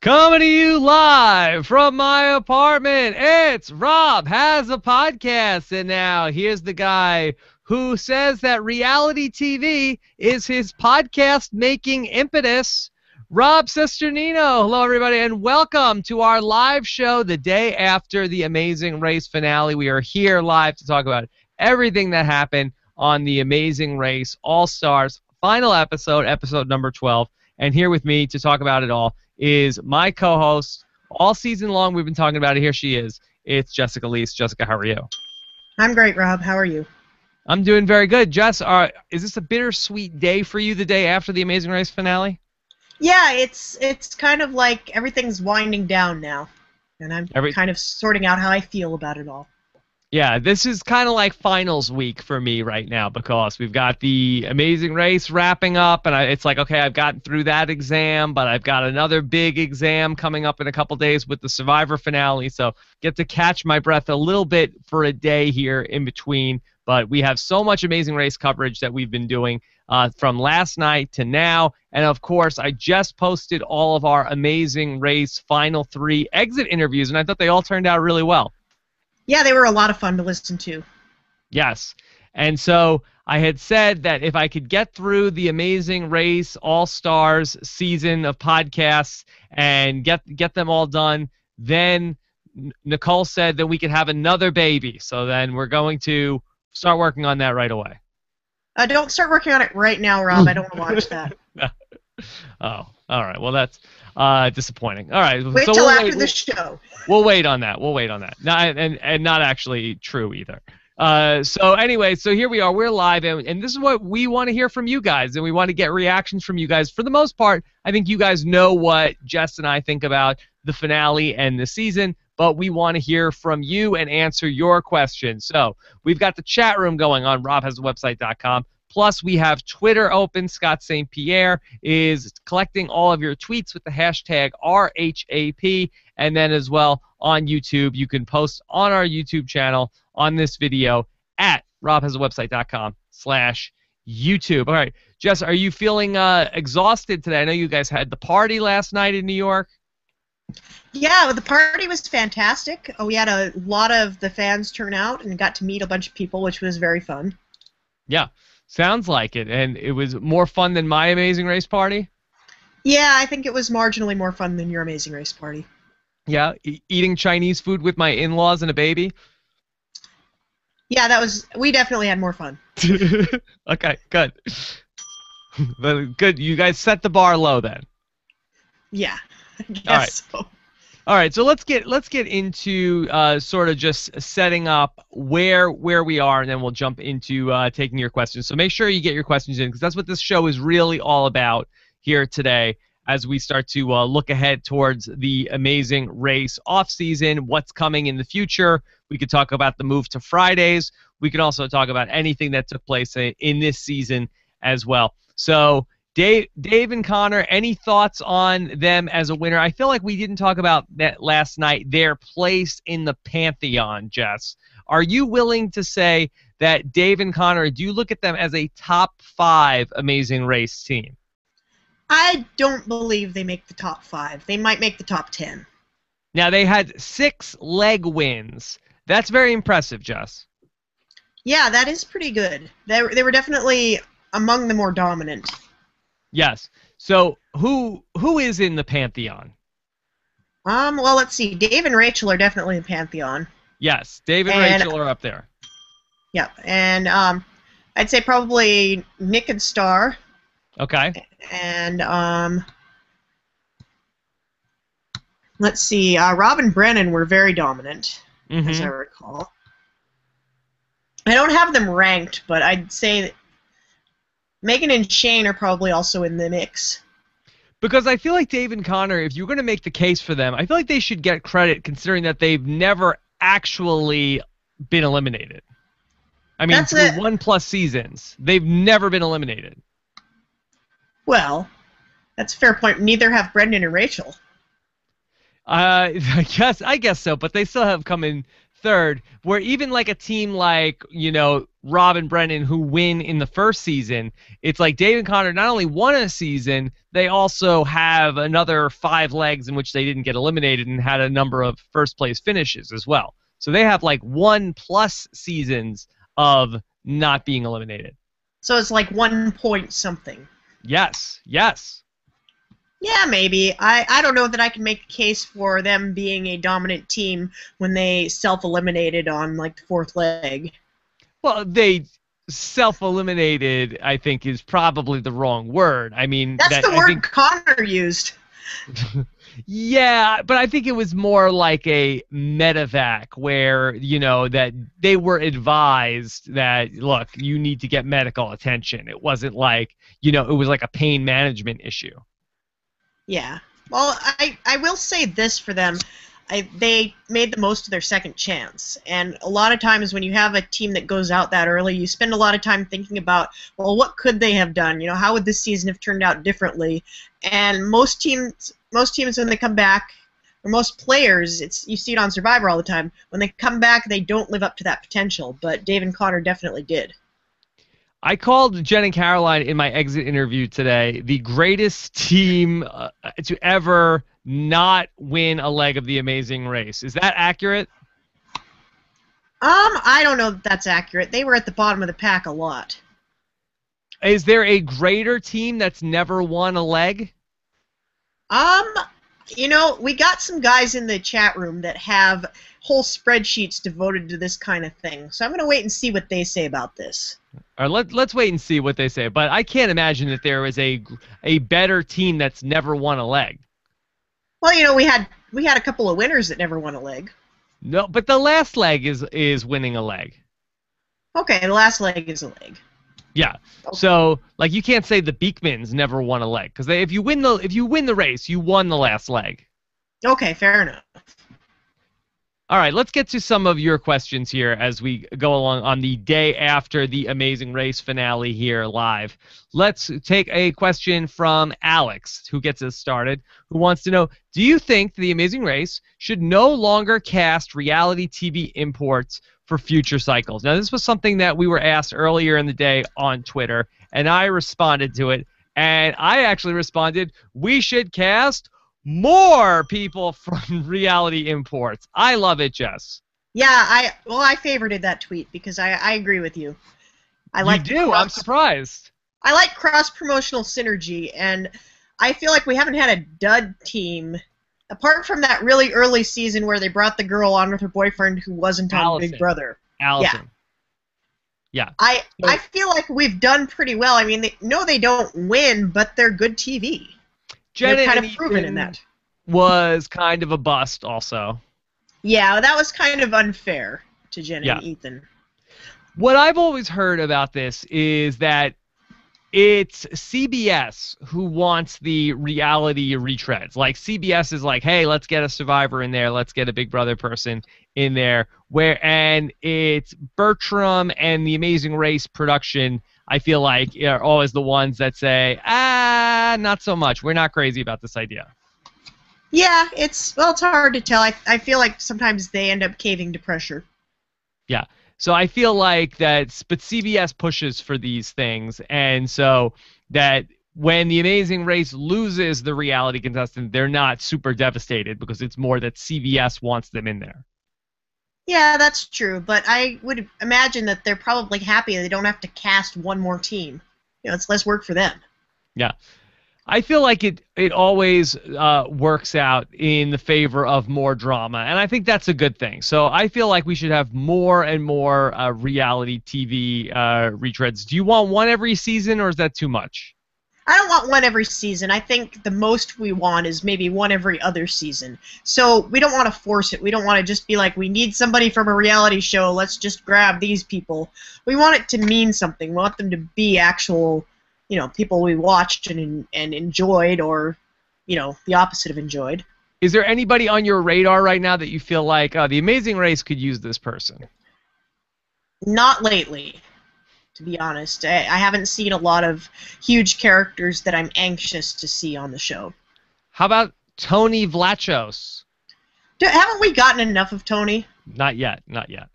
Coming to you live from my apartment. It's Rob has a podcast, and now here's the guy who says that reality TV is his podcast-making impetus, Rob Cesternino. Hello, everybody, and welcome to our live show the day after the Amazing Race finale. We are here live to talk about everything that happened on the Amazing Race All-Stars final episode, episode number 12. And here with me to talk about it all is my co-host. All season long we've been talking about it. Here she is. It's Jessica Liese. Jessica, how are you? I'm great, Rob. How are you? I'm doing very good. Jess, is this a bittersweet day for you the day after the Amazing Race finale? Yeah, it's kind of like everything's winding down now. And I'm kind of sorting out how I feel about it all. Yeah, this is kind of like finals week for me right now because we've got the Amazing Race wrapping up, and it's like, okay, I've gotten through that exam, but I've got another big exam coming up in a couple days with the Survivor finale, so get to catch my breath a little bit for a day here in between. But we have so much Amazing Race coverage that we've been doing from last night to now, and of course, I just posted all of our Amazing Race Final 3 exit interviews, and I thought they all turned out really well. Yeah, they were a lot of fun to listen to. Yes. And so I had said that if I could get through the Amazing Race All-Stars season of podcasts and get them all done, then Nicole said that we could have another baby. So then we're going to start working on that right away. Don't start working on it right now, Rob. I don't want to watch that. Oh, all right. Well, that's disappointing. All right. Wait till after the show. We'll wait on that. We'll wait on that. And not actually true either. So anyway, so here we are. We're live, and this is what we want to hear from you guys, and we want to get reactions from you guys. For the most part, I think you guys know what Jess and I think about the finale and the season, but we want to hear from you and answer your questions. So we've got the chat room going on robhasawebsite.com. Plus, we have Twitter open. Scott St. Pierre is collecting all of your tweets with the hashtag RHAP. And then as well on YouTube, you can post on our YouTube channel on this video at robhasawebsite.com/YouTube. All right, Jess, are you feeling exhausted today? I know you guys had the party last night in New York. Yeah, the party was fantastic. We had a lot of the fans turn out and got to meet a bunch of people, which was very fun. Yeah. Sounds like it, and it was more fun than my Amazing Race party? Yeah, I think it was marginally more fun than your Amazing Race party. Yeah, eating Chinese food with my in-laws and a baby? Yeah, we definitely had more fun. Okay, good. Good, you guys set the bar low then. Yeah, I guess so. All right, so let's get into sort of just setting up where we are, and then we'll jump into taking your questions. So make sure you get your questions in, because that's what this show is really all about here today as we start to look ahead towards the Amazing Race off-season, what's coming in the future. We could talk about the move to Fridays. We could also talk about anything that took place in this season as well. So Dave and Connor, any thoughts on them as a winner? I feel like we didn't talk about that last night, their place in the Pantheon, Jess. Are you willing to say that Dave and Connor, do you look at them as a top 5 Amazing Race team? I don't believe they make the top 5. They might make the top 10. Now, they had 6 leg wins. That's very impressive, Jess. Yeah, that is pretty good. They were definitely among the more dominant. Yes. So who is in the Pantheon? Well, let's see. Dave and Rachel are definitely in the Pantheon. Yes, Dave and Rachel are up there. Yeah, and I'd say probably Nick and Star. Okay. And let's see. Rob and Brennan were very dominant, as I recall. I don't have them ranked, but I'd say that Megan and Shane are probably also in the mix. Because I feel like Dave and Connor, if you're going to make the case for them, I feel like they should get credit considering that they've never actually been eliminated. I mean, through 1+ seasons, they've never been eliminated. Well, that's a fair point. Neither have Brendan and Rachel. I guess so, but they still have come in third, where even like a team like, Rob and Brennan who win in the first season, it's like Dave and Connor not only won a season, they also have another 5 legs in which they didn't get eliminated and had a number of first place finishes as well. So they have like 1+ seasons of not being eliminated. So it's like 1 point something. Yes. Yeah, maybe. I don't know that I can make a case for them being a dominant team when they self-eliminated on, like, the 4th leg. Well, they self-eliminated, I think, is probably the wrong word. I mean, that's the word Connor used. Yeah, but I think it was more like a medevac where, that they were advised that, look, you need to get medical attention. It wasn't like, it was like a pain management issue. Yeah. Well, I will say this for them. They made the most of their second chance. And a lot of times when you have a team that goes out that early, you spend a lot of time thinking about, well, what could they have done? How would this season have turned out differently? And most teams when they come back, or most players, you see it on Survivor all the time, when they come back, they don't live up to that potential. But Dave and Connor definitely did. I called Jen and Caroline in my exit interview today the greatest team to ever not win a leg of the Amazing Race. Is that accurate? I don't know if that's accurate. They were at the bottom of the pack a lot. Is there a greater team that's never won a leg? We got some guys in the chat room that have whole spreadsheets devoted to this kind of thing. So I'm going to wait and see what they say about this. All right, let's wait and see what they say. But I can't imagine that there is a better team that's never won a leg. Well, we had a couple of winners that never won a leg. No, but the last leg is winning a leg. Okay, the last leg is a leg. Yeah. Okay. So, like, you can't say the Beekmans never won a leg because if you win the race, you won the last leg. Okay, fair enough. All right, let's get to some of your questions here as we go along on the day after the Amazing Race finale here live. Let's take a question from Alex, who gets us started, who wants to know, do you think the Amazing Race should no longer cast reality TV imports for future cycles? Now, this was something that we were asked earlier in the day on Twitter, and I responded to it, and I actually responded, we should cast more people from reality imports. I love it, Jess. Yeah, I favorited that tweet because I agree with you. You do? I'm surprised. I like cross-promotional synergy, and I feel like we haven't had a dud team, apart from that really early season where they brought the girl on with her boyfriend who wasn't on Big Brother. Allison. Yeah. I feel like we've done pretty well. I mean, they don't win, but they're good TV. They're kind of proven in that. Was kind of a bust also. Yeah, that was kind of unfair to Jen and Ethan. What I've always heard about this is that it's CBS who wants the reality retreads. Like, CBS is like, hey, let's get a Survivor in there. Let's get a Big Brother person in there. And it's Bertram and the Amazing Race production, I feel like, are always the ones that say, not so much. We're not crazy about this idea. Yeah, it's hard to tell. I feel like sometimes they end up caving to pressure. Yeah. So I feel like but CBS pushes for these things, and so that when the Amazing Race loses the reality contestant, they're not super devastated because it's more that CBS wants them in there. Yeah, that's true, but I would imagine that they're probably happy they don't have to cast one more team. It's less work for them. Yeah. I feel like it always works out in the favor of more drama, and I think that's a good thing. So I feel like we should have more and more reality TV retreads. Do you want one every season, or is that too much? I don't want one every season. I think the most we want is maybe one every other season. So we don't want to force it. We don't want to just be like, we need somebody from a reality show, let's just grab these people. We want it to mean something. We want them to be actual, people we watched and enjoyed, or, the opposite of enjoyed. Is there anybody on your radar right now that you feel like the Amazing Race could use this person? Not lately, to be honest. I haven't seen a lot of huge characters that I'm anxious to see on the show. How about Tony Vlachos? Haven't we gotten enough of Tony? Not yet. Not yet.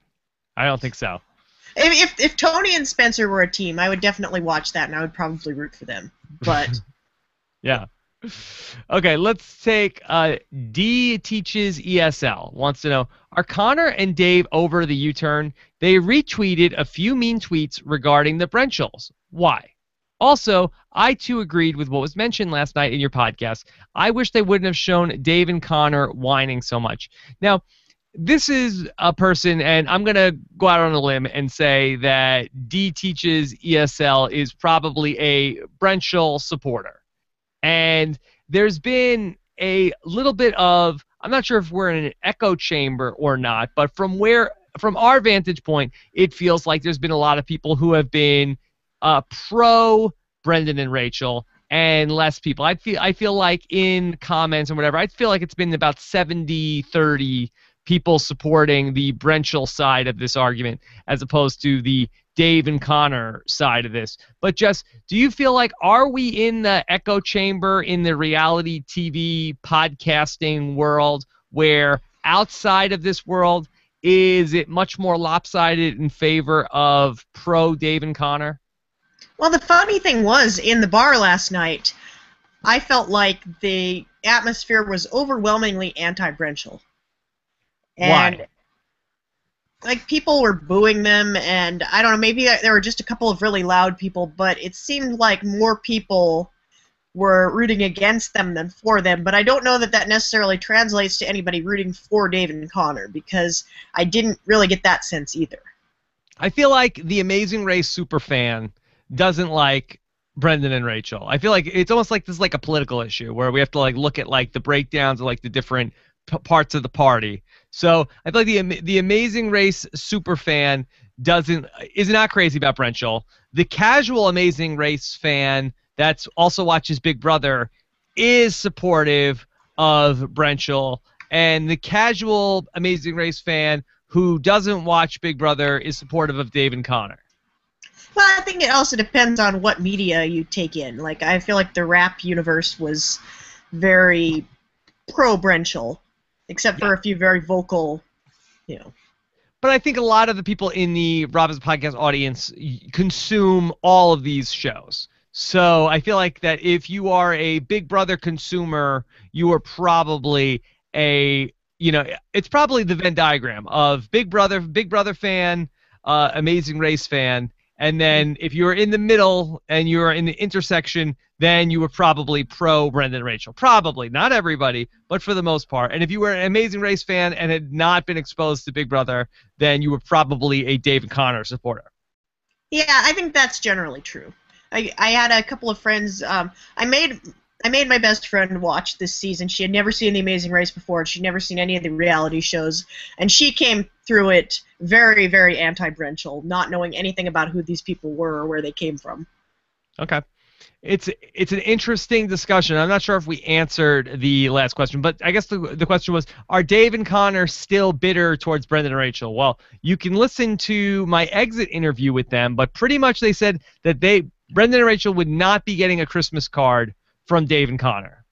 I don't think so. If Tony and Spencer were a team, I would definitely watch that, and I would probably root for them. But yeah. Okay, let's take D teaches ESL wants to know, are Connor and Dave over the U-turn? They retweeted a few mean tweets regarding the Brenchels. Why? Also, I too agreed with what was mentioned last night in your podcast. I wish they wouldn't have shown Dave and Connor whining so much. Now, this is a person, and I'm going to go out on a limb and say that D teaches ESL is probably a Brenchel supporter. And there's been a little bit of, I'm not sure if we're in an echo chamber or not, but from our vantage point, it feels like there's been a lot of people who have been pro Brendan and Rachel and less people. I feel like in comments and whatever, I feel like it's been about 70-30 people supporting the Brenchel side of this argument as opposed to the Dave and Connor side of this. But just, do you feel like, are we in the echo chamber in the reality TV podcasting world where outside of this world, is it much more lopsided in favor of pro Dave and Connor? Well, the funny thing was, in the bar last night, I felt like the atmosphere was overwhelmingly anti-Brenchel. Why? Like, people were booing them, and I don't know, maybe there were just a couple of really loud people, but it seemed like more people were rooting against them than for them. But I don't know that that necessarily translates to anybody rooting for Dave and Connor, because I didn't really get that sense either. I feel like the Amazing Race superfan doesn't like Brendan and Rachel. I feel like it's almost like this is like a political issue where we have to like look at like the breakdowns of like the different parts of the party. So I feel like the Amazing Race superfan is not crazy about Brenchel. The casual Amazing Race fan that also watches Big Brother is supportive of Brenchel, and the casual Amazing Race fan who doesn't watch Big Brother is supportive of Dave and Connor. Well, I think it also depends on what media you take in. Like, I feel like the RHAP universe was very pro-Brenchel, except for a few very vocal, But I think a lot of the people in the Robin's Podcast audience consume all of these shows. So I feel like that if you are a Big Brother consumer, you are probably it's probably the Venn diagram of Big Brother fan, Amazing Race fan, and then if you're in the middle and you're in the intersection, then you were probably pro Brendan and Rachel. Probably, not everybody, but for the most part. And if you were an Amazing Race fan and had not been exposed to Big Brother, then you were probably a Dave and Connor supporter. Yeah, I think that's generally true. I had a couple of friends. I made my best friend watch this season. She had never seen The Amazing Race before. She'd never seen any of the reality shows, and she came through it very, very anti-Brenchel, not knowing anything about who these people were or where they came from. Okay. It's an interesting discussion. I'm not sure if we answered the last question, but I guess the question was, are Dave and Connor still bitter towards Brendan and Rachel? Well, you can listen to my exit interview with them, but pretty much they said that Brendan and Rachel would not be getting a Christmas card from Dave and Connor.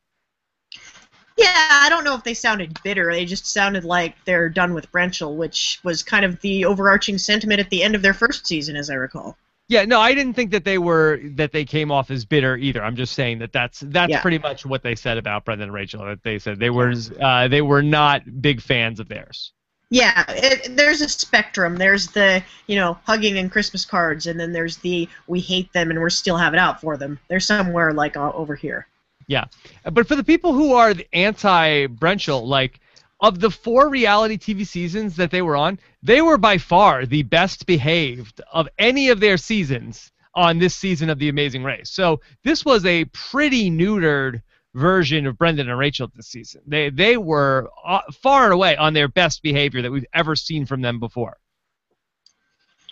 Yeah, I don't know if they sounded bitter. They just sounded like they're done with Brenchel, which was kind of the overarching sentiment at the end of their first season, as I recall. Yeah, no, I didn't think that they came off as bitter either. I'm just saying that that's pretty much what they said about Brendan and Rachel. That they said they were not big fans of theirs. Yeah, there's a spectrum. There's the hugging and Christmas cards, and then there's the we hate them and we're still have it out for them. They're somewhere like over here. Yeah, but for the people who are the anti-Brenchel, like, of the 4 reality TV seasons that they were on, they were by far the best behaved of any of their seasons on this season of The Amazing Race. So this was a pretty neutered version of Brendan and Rachel this season. They were far and away on their best behavior that we've ever seen from them before.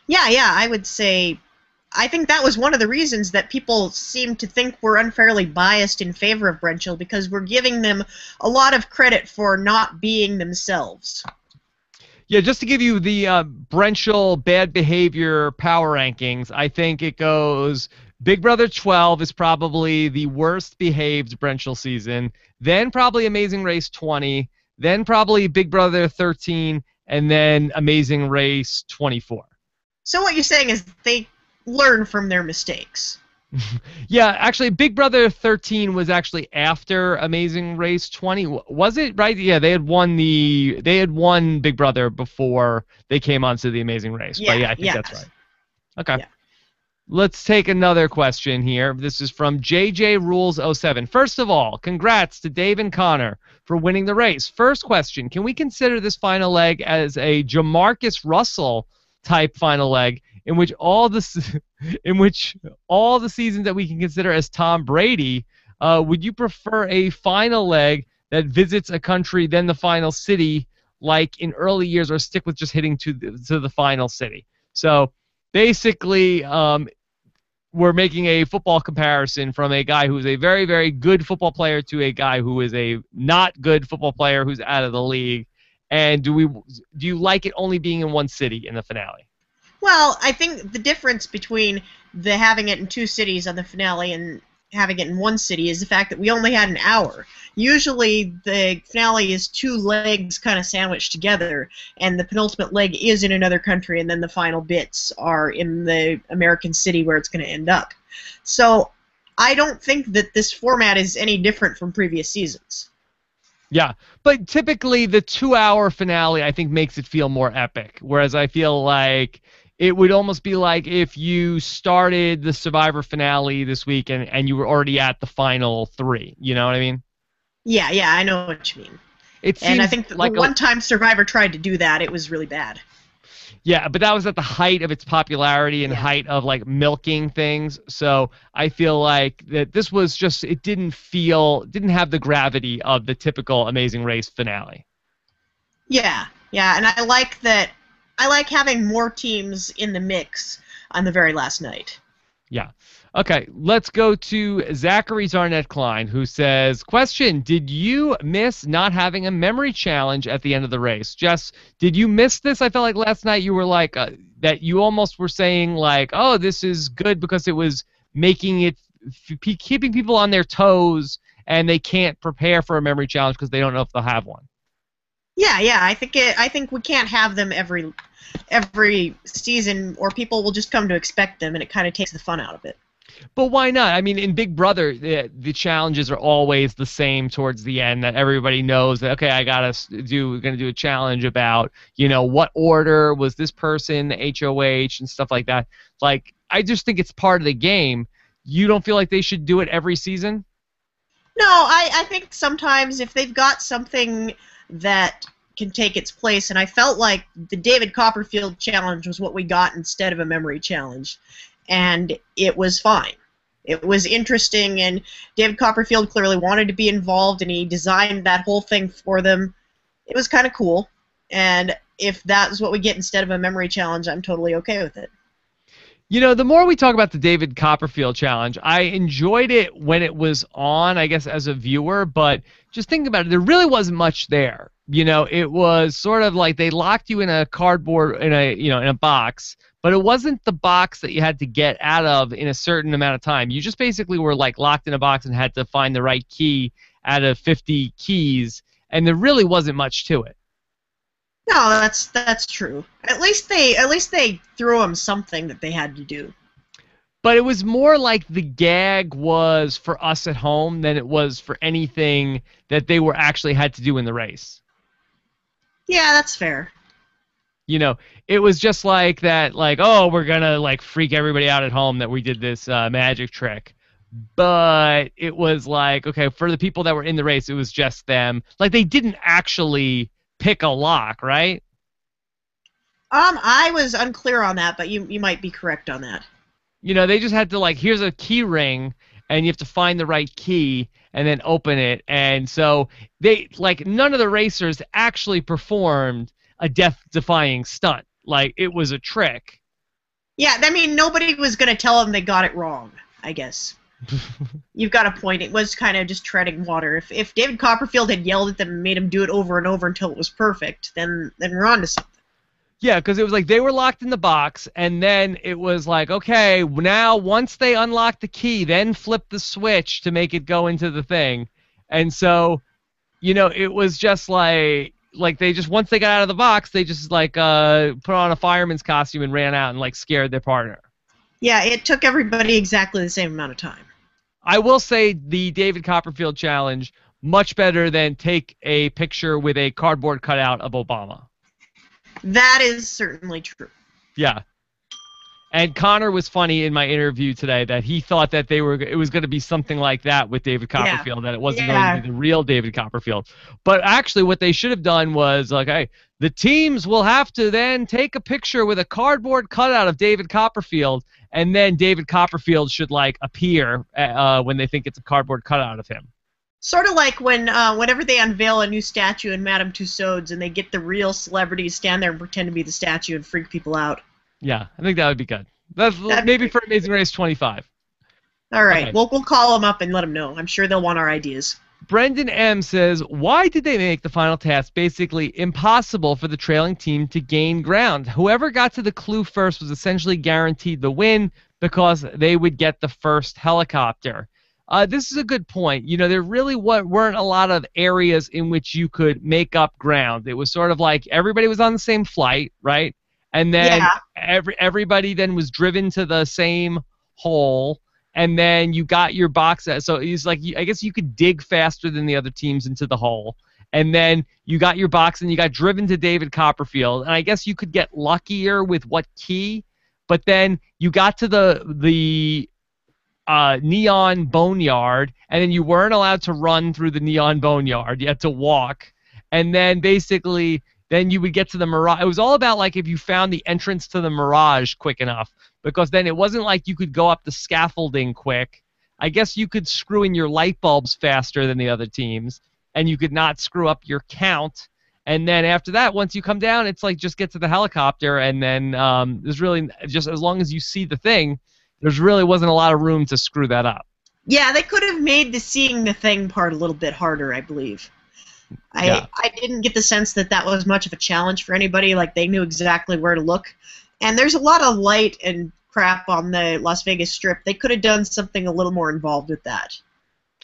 Yeah, I would say I think that was one of the reasons that people seem to think we're unfairly biased in favor of Brenchel, because we're giving them a lot of credit for not being themselves. Yeah, just to give you the Brenchel bad behavior power rankings, I think it goes Big Brother 12 is probably the worst behaved Brenchel season, then probably Amazing Race 20, then probably Big Brother 13, and then Amazing Race 24. So what you're saying is they learn from their mistakes. Yeah, actually, Big Brother 13 was actually after Amazing Race 20. Was it right? Yeah, they had won Big Brother before they came onto the Amazing Race. Yeah, but yeah, I think yes. that's right. Okay. Yeah. Let's take another question here. This is from JJ Rules 07. First of all, congrats to Dave and Connor for winning the race. First question, can we consider this final leg as a Jamarcus Russell type final leg in which all the seasons that we can consider as Tom Brady? Would you prefer a final leg that visits a country, then the final city, like in early years, or stick with just hitting to the final city? So basically, we're making a football comparison from a guy who's a very, very good football player to a guy who is a not good football player who's out of the league. And do you like it only being in one city in the finale? Well, I think the difference between having it in two cities on the finale and having it in one city is the fact that we only had an hour. Usually the finale is two legs kind of sandwiched together, and the penultimate leg is in another country, and then the final bits are in the American city where it's going to end up. So I don't think that this format is any different from previous seasons. Yeah, but typically the 2-hour finale, I think, makes it feel more epic, whereas I feel like it would almost be like if you started the Survivor finale this week and you were already at the final 3. You know what I mean? Yeah, I know what you mean. And I think like the one time Survivor tried to do that, it was really bad. Yeah, but that was at the height of its popularity and height of like milking things. So I feel like that this was just, it didn't have the gravity of the typical Amazing Race finale. Yeah, and I like that. I like having more teams in the mix on the very last night. Yeah. Okay, let's go to Zachary Zarnett Klein, who says, question, did you miss not having a memory challenge at the end of the race? Jess, did you miss this? I felt like last night you were like, that you almost were saying like, oh, this is good because it was making it, keeping people on their toes and they can't prepare for a memory challenge because they don't know if they'll have one. Yeah, I think we can't have them every season, or people will just come to expect them, and it kind of takes the fun out of it. But why not? I mean, in Big Brother, the challenges are always the same towards the end. That everybody knows that okay, we're gonna do a challenge about what order was this person, the HOH, and stuff like that. Like, I just think it's part of the game. You don't feel like they should do it every season? No, I think sometimes if they've got something that can take its place, and I felt like the David Copperfield challenge was what we got instead of a memory challenge, and it was fine. It was interesting, and David Copperfield clearly wanted to be involved, and he designed that whole thing for them. It was kind of cool, and if that's what we get instead of a memory challenge, I'm totally okay with it. The more we talk about the David Copperfield challenge, I enjoyed it when it was on, I guess, as a viewer, but just thinking about it, there really wasn't much there. It was sort of like they locked you in a cardboard, in a box, but it wasn't the box that you had to get out of in a certain amount of time. You just basically were like locked in a box and had to find the right key out of 50 keys, and there really wasn't much to it. No, that's true. At least they threw them something that they had to do. But it was more like the gag was for us at home than it was for anything that they were actually had to do in the race. Yeah, that's fair. It was just like that, like, oh, we're gonna like freak everybody out at home that we did this magic trick. But it was like, okay, for the people that were in the race, it was just them. Like, they didn't actually pick a lock, right? I was unclear on that, but you might be correct on that. They just had to, like, here's a key ring, and you have to find the right key and then open it. And so none of the racers actually performed a death-defying stunt. Like, it was a trick. Yeah, I mean, nobody was going to tell them they got it wrong, I guess. You've got a point. It was kind of just treading water. If David Copperfield had yelled at them and made them do it over and over until it was perfect, then we're on to something. Yeah, because it was like they were locked in the box, and then it was like, okay, now once they unlock the key, then flip the switch to make it go into the thing. And so, it was just like, like they just once they got out of the box, they just like put on a fireman's costume and ran out and like scared their partner. Yeah, it took everybody exactly the same amount of time. I will say the David Copperfield challenge much better than take a picture with a cardboard cutout of Obama. That is certainly true. Yeah. And Connor was funny in my interview today that he thought that it was going to be something like that with David Copperfield, that it wasn't going to be the real David Copperfield. But actually what they should have done was like, hey, the teams will have to then take a picture with a cardboard cutout of David Copperfield, and then David Copperfield should like appear when they think it's a cardboard cutout of him. Sort of like when whenever they unveil a new statue in Madame Tussauds and they get the real celebrities stand there and pretend to be the statue and freak people out. Yeah, I think that would be good. That's maybe for Amazing Race 25. All right, okay. We'll call them up and let them know. I'm sure they'll want our ideas. Brendan M. says, why did they make the final task basically impossible for the trailing team to gain ground? Whoever got to the clue first was essentially guaranteed the win because they would get the first helicopter. This is a good point. You know, there really weren't a lot of areas in which you could make up ground. It was sort of like everybody was on the same flight, right? And then everybody then was driven to the same hole, and then you got your box. So it's like I guess you could dig faster than the other teams into the hole, and then you got your box and you got driven to David Copperfield. And I guess you could get luckier with what key, but then you got to the neon boneyard, and then you weren't allowed to run through the neon boneyard. You had to walk, and then basically then you would get to the Mirage. It was all about like if you found the entrance to the Mirage quick enough, because then it wasn't like you could go up the scaffolding quick. I guess you could screw in your light bulbs faster than the other teams, and you could not screw up your count. And then after that, once you come down, it's like just get to the helicopter, and then there's really just as long as you see the thing, there's really wasn't a lot of room to screw that up. Yeah, they could have made the seeing the thing part a little bit harder, I believe. I didn't get the sense that that was much of a challenge for anybody. Like, they knew exactly where to look. And there's a lot of light and crap on the Las Vegas Strip. They could have done something a little more involved with that.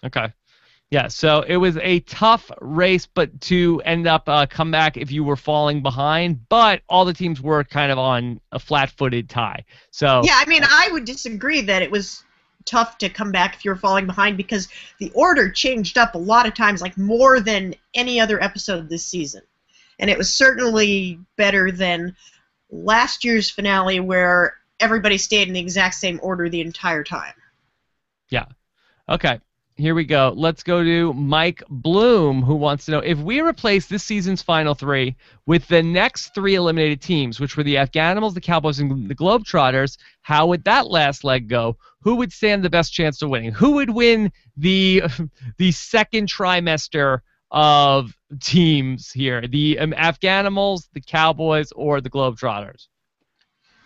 Okay. Yeah, so it was a tough race, but to end up come back if you were falling behind, but all the teams were kind of on a flat-footed tie. So yeah, I mean, I would disagree that it was tough to come back if you were falling behind, because the order changed up a lot of times, like more than any other episode this season. And it was certainly better than last year's finale where everybody stayed in the exact same order the entire time. Yeah. Okay. Here we go. Let's go to Mike Bloom, who wants to know, if we replace this season's final three with the next three eliminated teams, which were the Afghanimals, the Cowboys, and the Globetrotters, how would that last leg go? Who would stand the best chance of winning? Who would win the second trimester of teams here? The Afghanimals, the Cowboys, or the Globetrotters?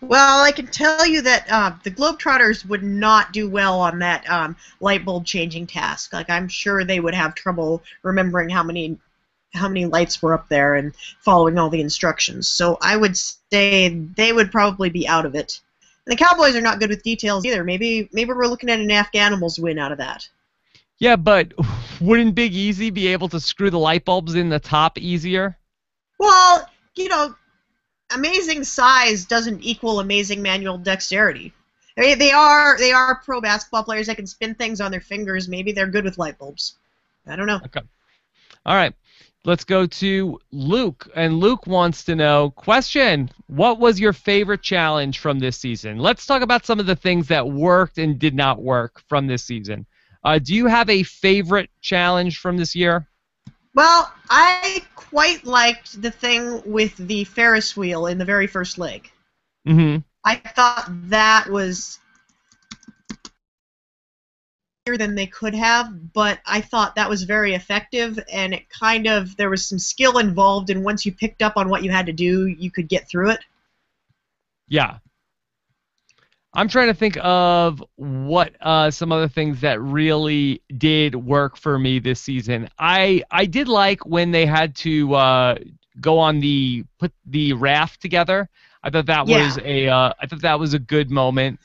Well, I can tell you that the Globetrotters would not do well on that light bulb changing task. Like, I'm sure they would have trouble remembering how many lights were up there and following all the instructions. So I would say they would probably be out of it. And the Cowboys are not good with details either. Maybe we're looking at an Afghanimals win out of that. Yeah, but wouldn't Big Easy be able to screw the light bulbs in the top easier? Well, you know, amazing size doesn't equal amazing manual dexterity. I mean, they are pro basketball players that can spin things on their fingers. Maybe they're good with light bulbs. I don't know. Okay. All right. Let's go to Luke. And Luke wants to know, question, what was your favorite challenge from this season? Let's talk about some of the things that worked and did not work from this season. Do you have a favorite challenge from this year? Well, I quite liked the thing with the Ferris wheel in the very first leg. Mm-hmm. I thought that was better than they could have, but I thought that was very effective, and it kind of, there was some skill involved, and once you picked up on what you had to do, you could get through it. Yeah. I'm trying to think of what some other things that really did work for me this season. I did like when they had to go on put the raft together. I thought that was a good moment.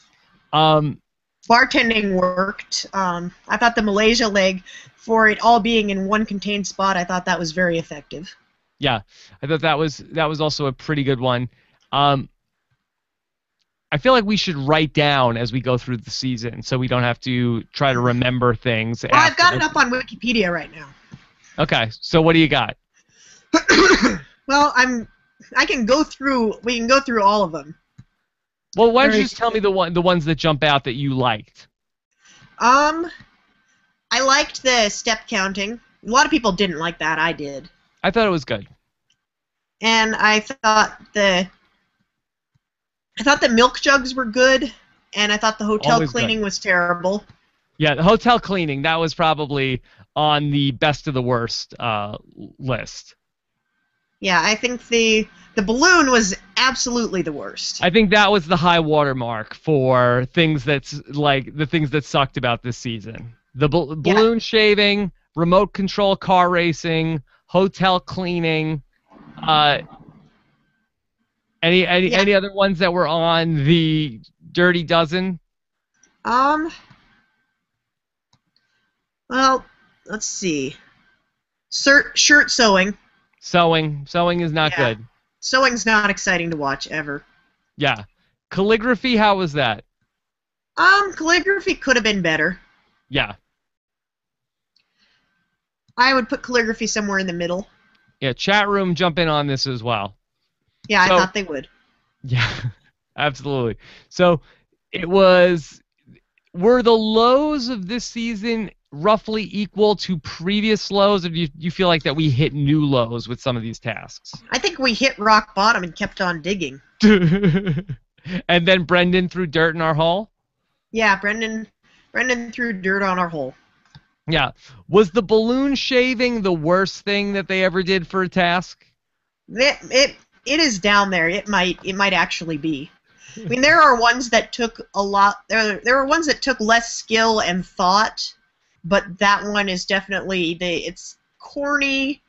Bartending worked. I thought the Malaysia leg, for it all being in one contained spot, I thought that was very effective. Yeah, I thought that was also a pretty good one. Um, I feel like we should write down as we go through the season, so we don't have to try to remember things Well, I've got it afterwards. up on Wikipedia right now. Okay, so what do you got? Well, I can go through. We can go through all of them. Well, why don't you just tell me the ones that jump out that you liked? I liked the step counting. A lot of people didn't like that. I did. I thought it was good. And I thought the milk jugs were good, and I thought the hotel Always cleaning good. was terrible. Yeah, the hotel cleaning, that was probably on the best of the worst list. Yeah, I think the balloon was absolutely the worst. I think that was the high watermark for things that's like the things that sucked about this season. The balloon shaving, remote control car racing, hotel cleaning. Any other ones that were on the Dirty Dozen? Well, let's see. Shirt sewing. Sewing is not good. Sewing's not exciting to watch ever. Yeah. Calligraphy, how was that? Calligraphy could have been better. Yeah. I would put calligraphy somewhere in the middle. Yeah, chat room jump in on this as well. Yeah, I thought they would. Yeah, absolutely. So were the lows of this season roughly equal to previous lows, or do you feel like that we hit new lows with some of these tasks? I think we hit rock bottom and kept on digging. And then Brendan threw dirt in our hole? Yeah, Brendan threw dirt on our hole. Yeah. Was the balloon shaving the worst thing that they ever did for a task? It is down there. It might actually be. I mean, there are ones that took a lot. There are ones that took less skill and thought, but that one is definitely it's corny,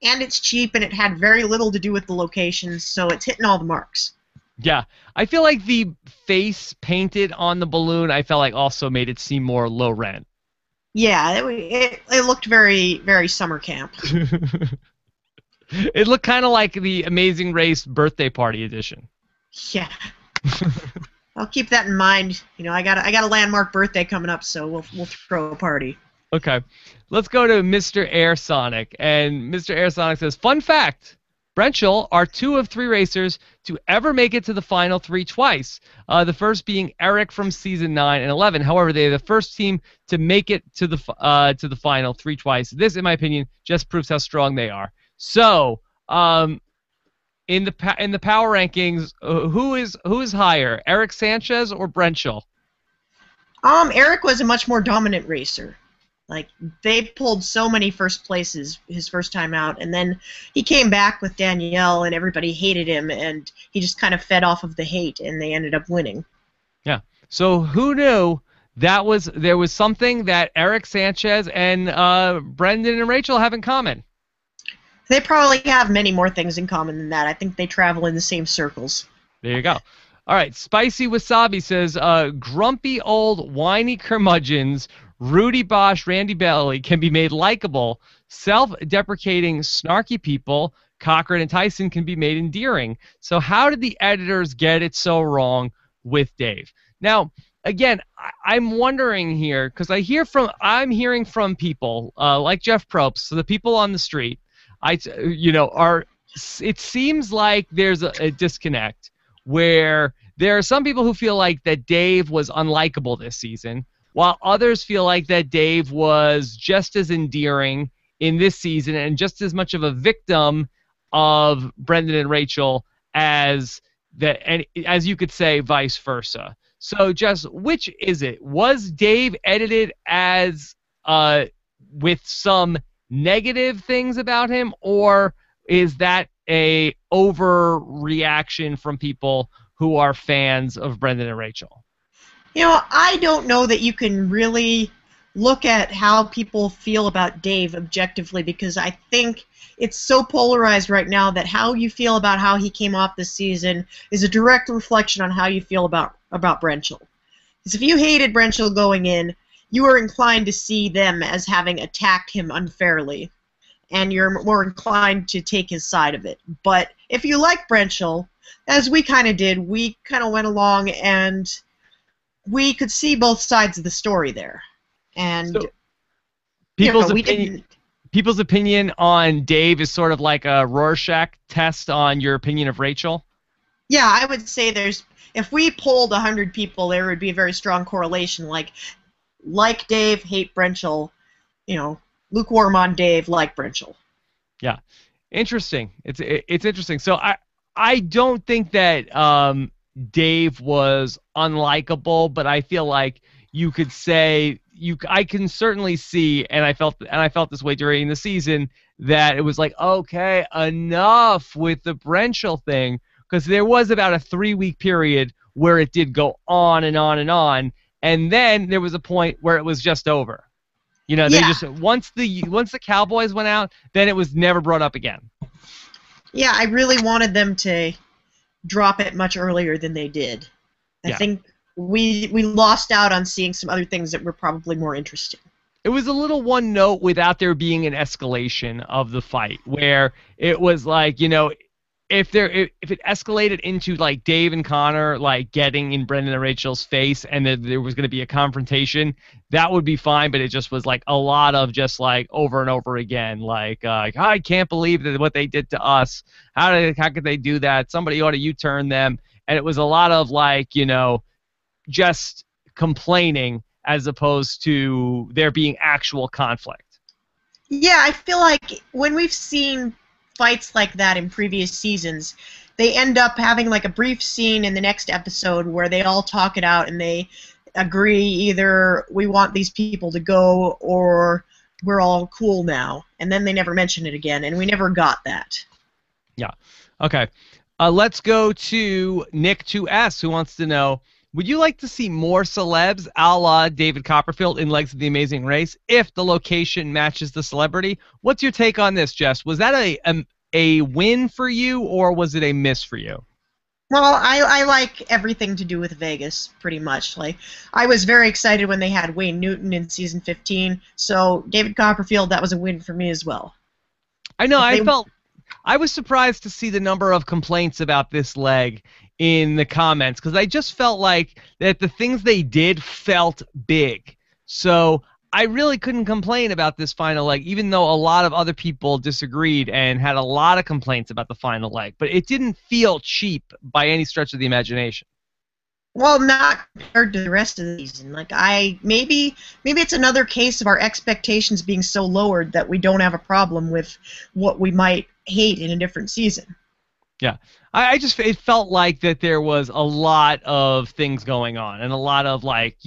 and it's cheap, and it had very little to do with the locations, so it's hitting all the marks. Yeah, I feel like the face painted on the balloon, I felt like also made it seem more low rent. Yeah, it looked very, very summer camp. It looked kind of like the Amazing Race birthday party edition. Yeah. I'll keep that in mind. You know, I got a landmark birthday coming up, so we'll throw a party. Okay. Let's go to Mr. Air Sonic. And Mr. Air Sonic says, fun fact, Brenchel are 2 of 3 racers to ever make it to the final 3 twice. The first being Eric from season 9 and 11. However, they're the first team to make it to the final 3 twice. This, in my opinion, just proves how strong they are. So, in the power rankings, who is higher, Eric Sanchez or Brenchel? Eric was a much more dominant racer. Like, they pulled so many first places his first time out, and then he came back with Danielle, and everybody hated him, and he just kind of fed off of the hate, and they ended up winning. Yeah. So who knew there was something that Eric Sanchez and Brendan and Rachel have in common? They probably have many more things in common than that. I think they travel in the same circles. There you go. All right. Spicy Wasabi says, grumpy old whiny curmudgeons Rudy Bosch, Randy Bailey can be made likable. Self-deprecating, snarky people, Cochran and Tyson, can be made endearing. So how did the editors get it so wrong with Dave? Now, again, I'm wondering here, because I'm hearing from people like Jeff Probst, so the people on the street, it seems like there's a disconnect where there are some people who feel like that Dave was unlikable this season, while others feel like that Dave was just as endearing in this season and just as much of a victim of Brendan and Rachel as you could say, vice versa. So, Jess, which is it? Was Dave edited as with some negative things about him, or is that a overreaction from people who are fans of Brendan and Rachel? You know, I don't know that you can really look at how people feel about Dave objectively, because I think it's so polarized right now that how you feel about how he came off this season is a direct reflection on how you feel about Brenchel. Because if you hated Brenchel going in, you were inclined to see them as having attacked him unfairly. and you're more inclined to take his side of it. But if you like Brenchel, as we kind of did, we kind of went along and we could see both sides of the story there. And so people's we opinion. didn't. People's opinion on Dave is sort of like a Rorschach test on your opinion of Rachel? Yeah, I would say if we polled 100 people, there would be a very strong correlation, like Dave, hate Brenchel, lukewarm on Dave, like Brenchel. Yeah, interesting. It's interesting. So I don't think that Dave was unlikable, but I feel like you could say I can certainly see, and I felt this way during the season, that it was like, okay, enough with the Brenchel thing, because there was about a 3-week period where it did go on and on and on, and then there was a point where it was just over. They just once the Cowboys went out, then it was never brought up again. Yeah, I really wanted them to drop it much earlier than they did. I think we lost out on seeing some other things that were probably more interesting. It was a little one note without there being an escalation of the fight, where it was like, if it escalated into like Dave and Connor like getting in Brendan and Rachel's face, and there was going to be a confrontation, that would be fine. But it just was like a lot of just like over and over again, like I can't believe that what they did to us. How could they do that? Somebody ought to U-turn them. And it was a lot of like just complaining as opposed to there being actual conflict. Yeah, I feel like when we've seen fights like that in previous seasons, they end up having like a brief scene in the next episode where they all talk it out and they agree either we want these people to go or we're all cool now, and then they never mention it again, and we never got that. Yeah. Okay. Let's go to Nick 2S, who wants to know, would you like to see more celebs a la David Copperfield in Legs of the Amazing Race if the location matches the celebrity? What's your take on this, Jess? Was that a win for you, or was it a miss for you? Well, I like everything to do with Vegas, pretty much. Like, I was very excited when they had Wayne Newton in season 15, so David Copperfield, that was a win for me as well. I know, I was surprised to see the number of complaints about this leg in the comments, because I just felt like that the things they did felt big. So I really couldn't complain about this final leg, even though a lot of other people disagreed and had a lot of complaints about the final leg. But it didn't feel cheap by any stretch of the imagination. Well, not compared to the rest of the season. Like, maybe it's another case of our expectations being so lowered that we don't have a problem with what we might hate in a different season. Yeah, it felt like that there was a lot of things going on and a lot of like,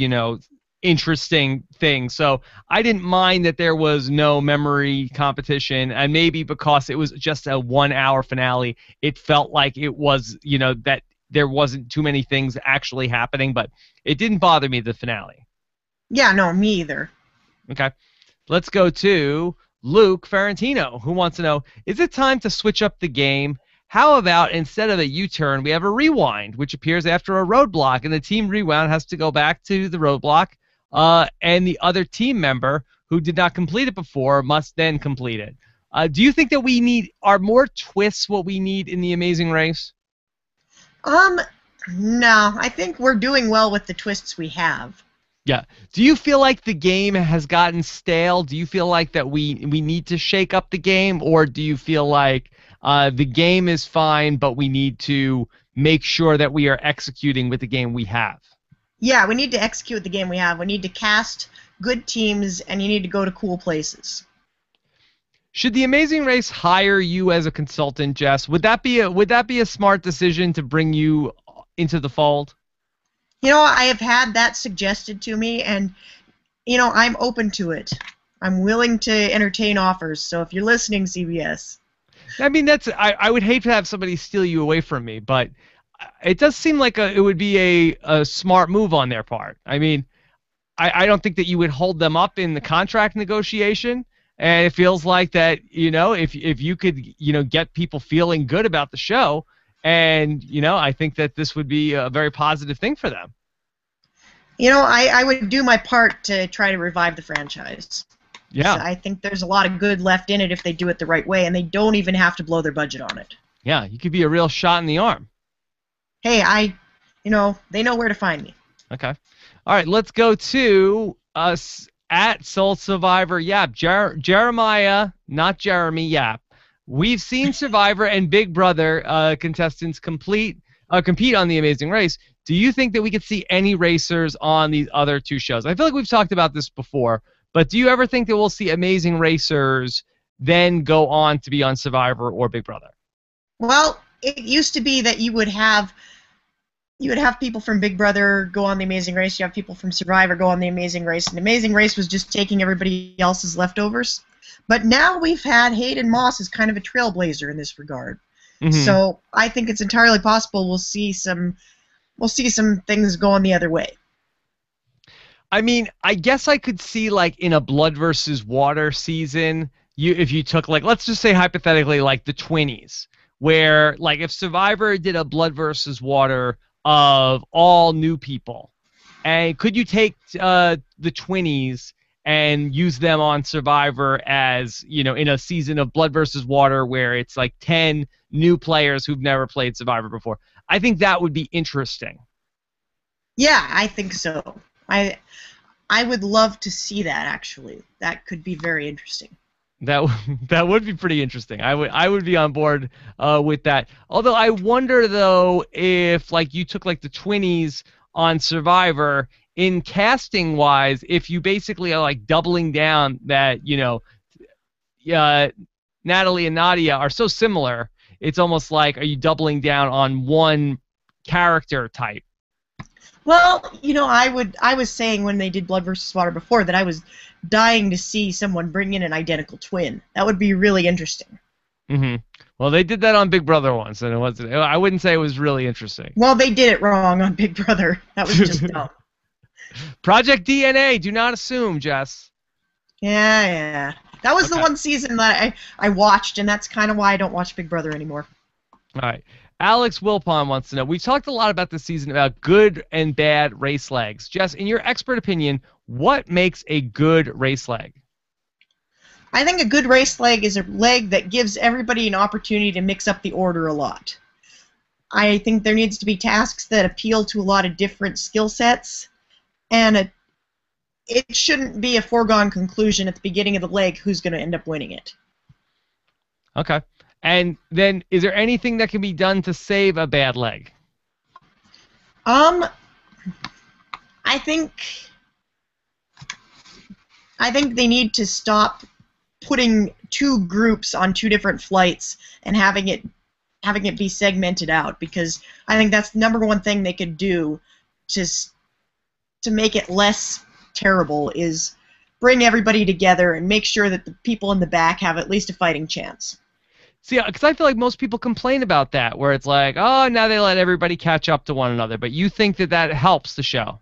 interesting things. So I didn't mind that there was no memory competition, and maybe because it was just a 1-hour finale, it felt like it was, that there wasn't too many things actually happening, but it didn't bother me, the finale. Yeah, no, me either. Okay. Let's go to Luke Ferrantino, who wants to know, is it time to switch up the game? How about instead of a U-turn, we have a rewind, which appears after a roadblock, and the team rewound has to go back to the roadblock, and the other team member who did not complete it before must then complete it. Do you think that are more twists what we need in The Amazing Race? No. I think we're doing well with the twists we have. Yeah. Do you feel like the game has gotten stale? Do you feel like that we need to shake up the game, or do you feel like the game is fine, but we need to make sure that we are executing with the game we have? Yeah, we need to execute the game we have. We need to cast good teams, and you need to go to cool places. Should The Amazing Race hire you as a consultant, Jess? Would that be a smart decision to bring you into the fold? I have had that suggested to me, and I'm open to it. I'm willing to entertain offers. So if you're listening, CBS. I mean, I would hate to have somebody steal you away from me, but it does seem like it would be a smart move on their part. I mean, I don't think that you would hold them up in the contract negotiation, and it feels like that, if you could, get people feeling good about the show, and, I think that this would be a very positive thing for them. I would do my part to try to revive the franchise. So Yeah. I think there's a lot of good left in it if they do it the right way, and they don't even have to blow their budget on it. Yeah, you could be a real shot in the arm. Hey, they know where to find me. Okay. All right, let's go to us at Soul Survivor Yap. Jeremiah, not Jeremy Yap. We've seen Survivor and Big Brother contestants compete on The Amazing Race. Do you think that we could see any racers on these other two shows? I feel like we've talked about this before, but do you ever think that we'll see Amazing Racers then go on to be on Survivor or Big Brother? Well, it used to be that you would have people from Big Brother go on The Amazing Race. You have people from Survivor go on The Amazing Race. And The Amazing Race was just taking everybody else's leftovers. But now we've had Hayden Moss as kind of a trailblazer in this regard. Mm-hmm. So I think it's entirely possible we'll see some things going the other way. I mean, I guess I could see, like, in a Blood versus Water season, if you took, like, let's just say hypothetically, like the 20s, where, like, if Survivor did a Blood versus Water of all new people, and could you take the 20s and use them on Survivor as, in a season of Blood versus Water where it's like 10 new players who've never played Survivor before? I think that would be interesting. Yeah, I think so. I would love to see that, actually. That could be very interesting. That would be pretty interesting. I would be on board with that. Although I wonder, though, if, like, you took, like, the 20s on Survivor, in casting wise, if you basically are, like, doubling down that, Natalie and Nadia are so similar, it's almost like, are you doubling down on one character type? Well, I was saying when they did Blood versus Water before that I was dying to see someone bring in an identical twin. That would be really interesting. Mm-hmm. Well, they did that on Big Brother once, and I wouldn't say it was really interesting. Well, they did it wrong on Big Brother. That was just dumb. Project DNA. Do not assume, Jess. Yeah. That was the one season that I watched, and that's kind of why I don't watch Big Brother anymore. All right. Alex Wilpon wants to know, we've talked a lot about this season about good and bad race legs. Jess, in your expert opinion, what makes a good race leg? I think a good race leg is a leg that gives everybody an opportunity to mix up the order a lot. I think there needs to be tasks that appeal to a lot of different skill sets, and it shouldn't be a foregone conclusion at the beginning of the leg who's going to end up winning it. Okay. And then, is there anything that can be done to save a bad leg? I think they need to stop putting two groups on two different flights and having it be segmented out, because I think that's the number one thing they could do to make it less terrible is bring everybody together and make sure that the people in the back have at least a fighting chance. See, because I feel like most people complain about that, where it's like, oh, now they let everybody catch up to one another. But you think that helps the show?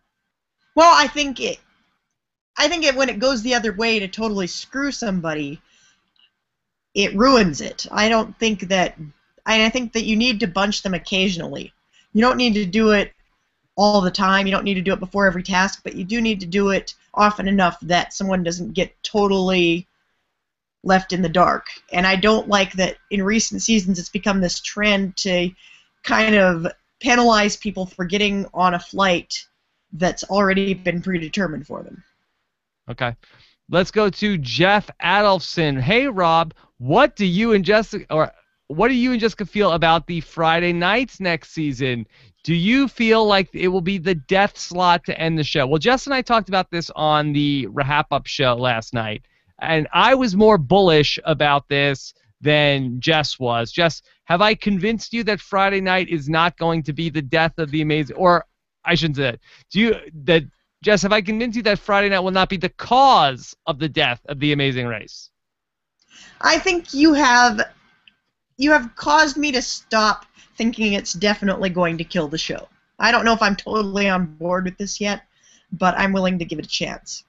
Well, I think when it goes the other way to totally screw somebody, it ruins it. I think that you need to bunch them occasionally. You don't need to do it all the time. You don't need to do it before every task, but you do need to do it often enough that someone doesn't get totally left in the dark. And I don't like that in recent seasons it's become this trend to kind of penalize people for getting on a flight that's already been predetermined for them. Okay. Let's go to Jeff Adolfson. Hey, Rob, what do you and Jessica feel about the Friday nights next season? Do you feel like it will be the death slot to end the show? Well, Jess and I talked about this on the RHAP show last night, and I was more bullish about this than Jess was. Jess, have I convinced you that Friday night is not going to be the death of the Amazing, or I shouldn't say that. Jess, have I convinced you that Friday night will not be the cause of the death of the Amazing Race? I think you have caused me to stop thinking it's definitely going to kill the show. I don't know if I'm totally on board with this yet, but I'm willing to give it a chance.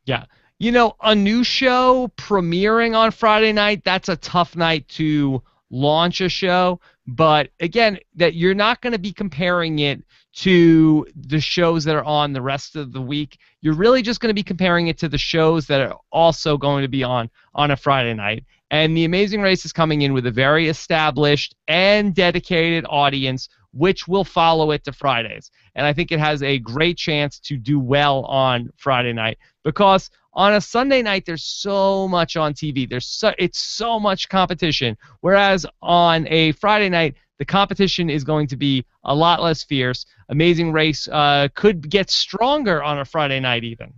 Yeah. A new show premiering on Friday night, that's a tough night to launch a show. But again, that you're not going to be comparing it to the shows that are on the rest of the week. You're really just going to be comparing it to the shows that are also going to be on a Friday night. And The Amazing Race is coming in with a very established and dedicated audience, which will follow it to Fridays. And I think it has a great chance to do well on Friday night, because on a Sunday night there's so much on TV. It's so much competition. Whereas on a Friday night, the competition is going to be a lot less fierce. Amazing Race could get stronger on a Friday night even.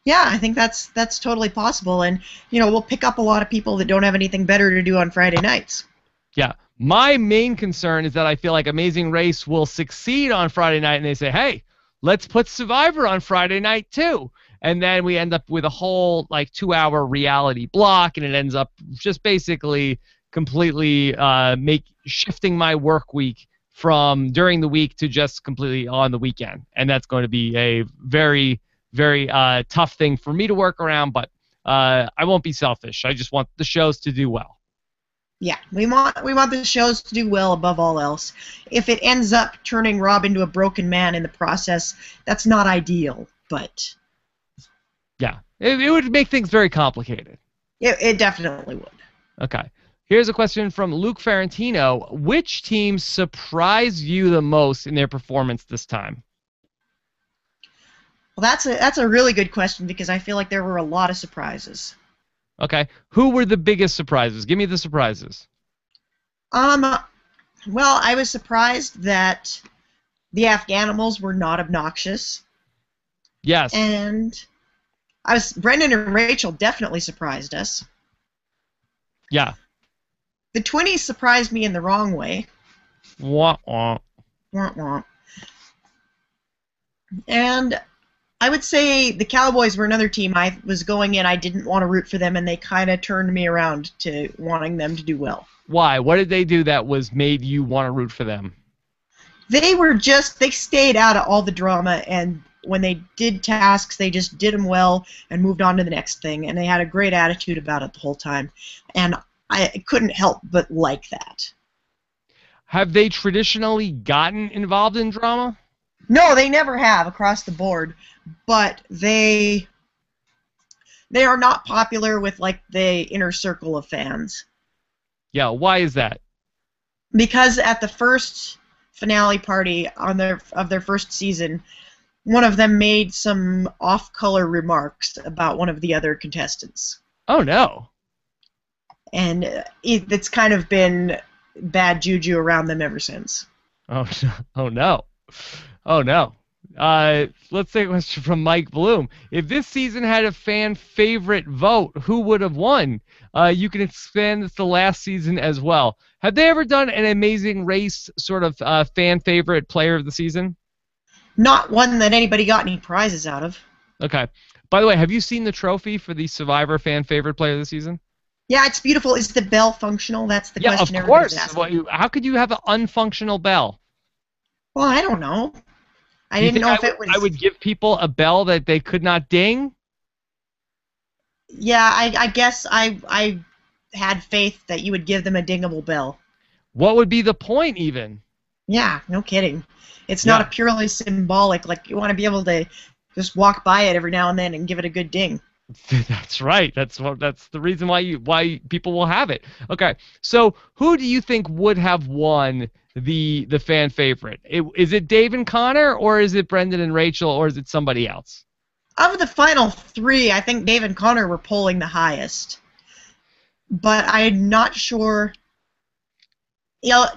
Yeah, I think that's totally possible, and we'll pick up a lot of people that don't have anything better to do on Friday nights. Yeah. My main concern is that I feel like Amazing Race will succeed on Friday night, and they say, hey, let's put Survivor on Friday night too. And then we end up with a whole 2-hour reality block, and it ends up just basically completely shifting my work week from during the week to just completely on the weekend. And that's going to be a very, very tough thing for me to work around, but I won't be selfish. I just want the shows to do well. Yeah, we want the shows to do well above all else. If it ends up turning Rob into a broken man in the process, that's not ideal, but... Yeah, it would make things very complicated. It definitely would. Okay. Here's a question from Luke Ferrantino. Which team surprised you the most in their performance this time? Well, that's a really good question, because I feel like there were a lot of surprises. Okay. Who were the biggest surprises? Give me the surprises. Well, I was surprised that the Afghanimals were not obnoxious. Yes. And Brendan and Rachel definitely surprised us. Yeah. The Twinnies surprised me in the wrong way. Wah, wah. Wah, wah. And I would say the Cowboys were another team I was going in. I didn't want to root for them, and they kind of turned me around to wanting them to do well. Why? What did they do that made you want to root for them? They stayed out of all the drama, and when they did tasks, they just did them well and moved on to the next thing, and they had a great attitude about it the whole time. And I couldn't help but like that. Have they traditionally gotten involved in drama? No, they never have across the board, but they are not popular with the inner circle of fans. Yeah, why is that? Because at the first finale party of their first season, one of them made some off-color remarks about one of the other contestants. Oh no. And it's kind of been bad juju around them ever since. Oh no. Oh no. Let's take a question from Mike Bloom. If this season had a fan favorite vote, who would have won? You can expand this to last season as well. Have they ever done an Amazing Race sort of fan favorite player of the season? Not one that anybody got any prizes out of. Okay. By the way, have you seen the trophy for the Survivor fan favorite player of the season? Yeah, it's beautiful. Is the bell functional? That's the question. Yeah, of course. Well, how could you have an unfunctional bell? Well, I don't know. I didn't know if it was... I would give people a bell that they could not ding? Yeah, I guess I had faith that you would give them a dingable bell. What would be the point, even? Yeah, no kidding. It's not a purely symbolic, you want to be able to just walk by it every now and then and give it a good ding. That's right. That's the reason why people will have it. Okay, so who do you think would have won the fan favorite? Is it Dave and Connor, or is it Brendan and Rachel, or is it somebody else? Of the final three, I think Dave and Connor were polling the highest. But I'm not sure.